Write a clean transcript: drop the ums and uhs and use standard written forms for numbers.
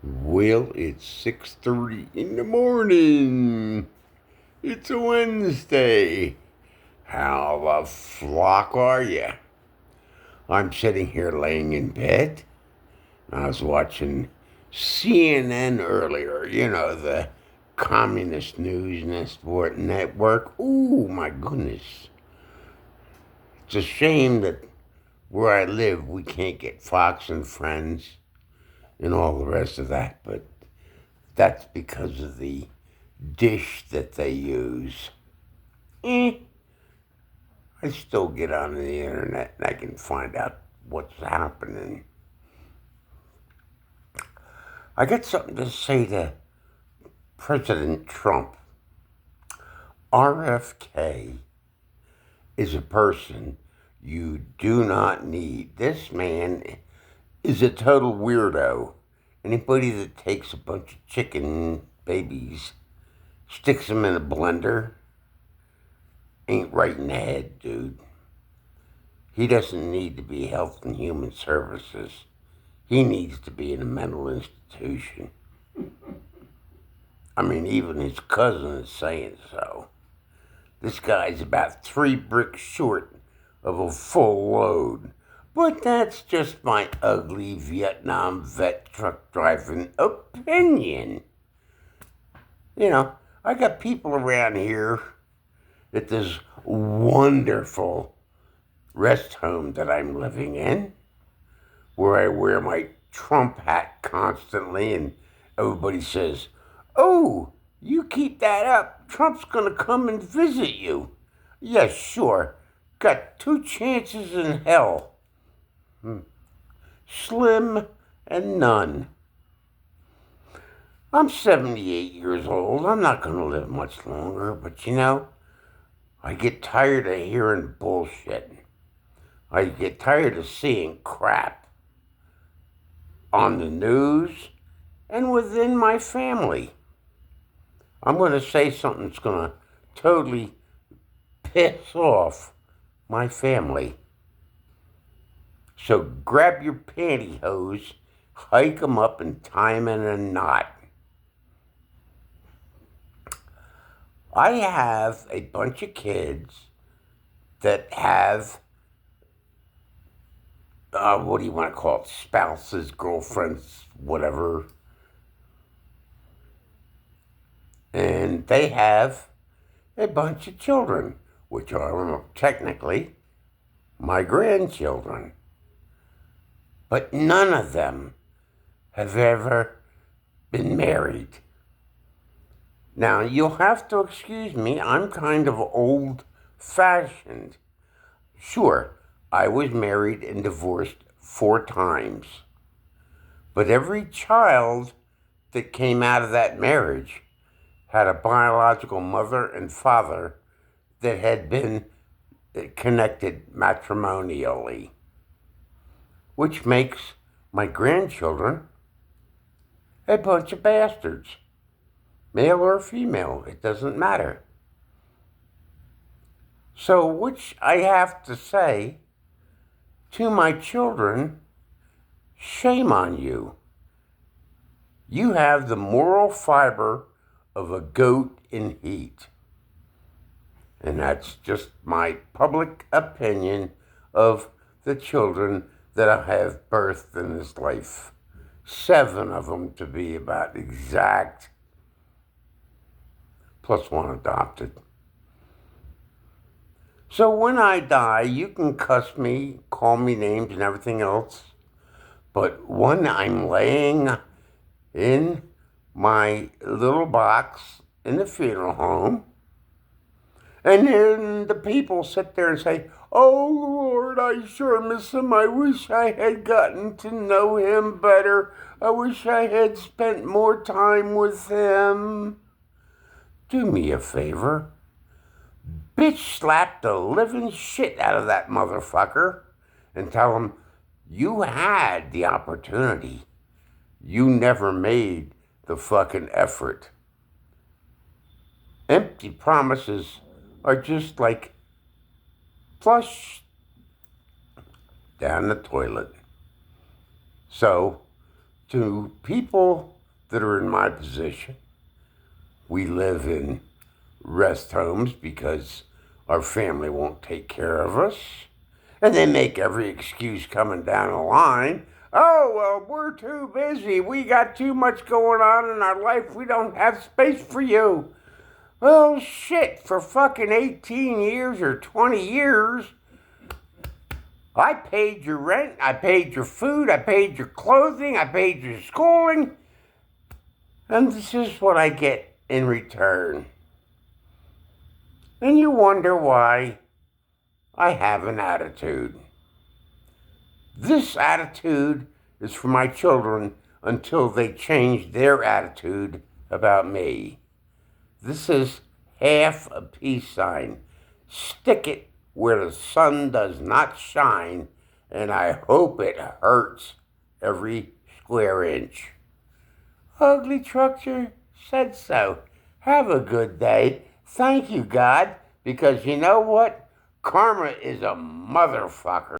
Well, it's 6:30 in the morning. It's a Wednesday. How the flock are you? I'm sitting here laying in bed. I was watching CNN earlier, the communist news network. Ooh, my goodness. It's a shame that where I live, we can't get Fox and Friends and all the rest of that, but that's because of the dish that they use. Eh, I still get on the internet and I can find out what's happening. I got something to say to President Trump. RFK is a person you do not need. This man is a total weirdo. Anybody that takes a bunch of chicken babies, sticks them in a blender, ain't right in the head, dude. He doesn't need to be Health and Human Services. He needs to be in a mental institution. I mean, even his cousin is saying so. This guy's about 3 bricks short of a full load. But that's just my ugly Vietnam vet truck driving opinion. I got people around here at this wonderful rest home that I'm living in, where I wear my Trump hat constantly, and everybody says, "Oh, you keep that up. Trump's gonna come and visit you." Yes, sure. Got two chances in hell. Slim and none. I'm 78 years old. I'm not gonna live much longer, but I get tired of hearing bullshit. I get tired of seeing crap on the news and within my family. I'm going to say something that's going to totally piss off my family. So grab your pantyhose, hike them up, and tie them in a knot. I have a bunch of kids that have, what do you want to call it, spouses, girlfriends, whatever. And they have a bunch of children, which are technically my grandchildren. But none of them have ever been married. Now, you'll have to excuse me, I'm kind of old fashioned. Sure, I was married and divorced 4 times. But every child that came out of that marriage had a biological mother and father that had been connected matrimonially, which makes my grandchildren a bunch of bastards. Male or female, it doesn't matter. So, which I have to say to my children, shame on you. You have the moral fiber of a goat in heat. And that's just my public opinion of the children that I have birthed in this life. 7 of them to be about exact, plus 1 adopted. So when I die, you can cuss me, call me names and everything else. But when I'm laying in my little box in the funeral home, and then the people sit there and say, "Oh Lord, I sure miss him. I wish I had gotten to know him better. I wish I had spent more time with him." Do me a favor. Bitch slap the living shit out of that motherfucker and tell him you had the opportunity. You never made the fucking effort. Empty promises are just like flush down the toilet. So To people that are in my position, we live in rest homes because our family won't take care of us. And they make every excuse coming down the line. Oh, well, we're too busy. We got too much going on in our life. We don't have space for you. Well, shit, for fucking 18 years or 20 years, I paid your rent, I paid your food, I paid your clothing, I paid your schooling, and this is what I get in return. And you wonder why I have an attitude. This attitude is for my children until they change their attitude about me. This is half a peace sign. Stick it where the sun does not shine, and I hope it hurts every square inch. Ugly Trucker said so. Have a good day. Thank you, God, because you know what? Karma is a motherfucker.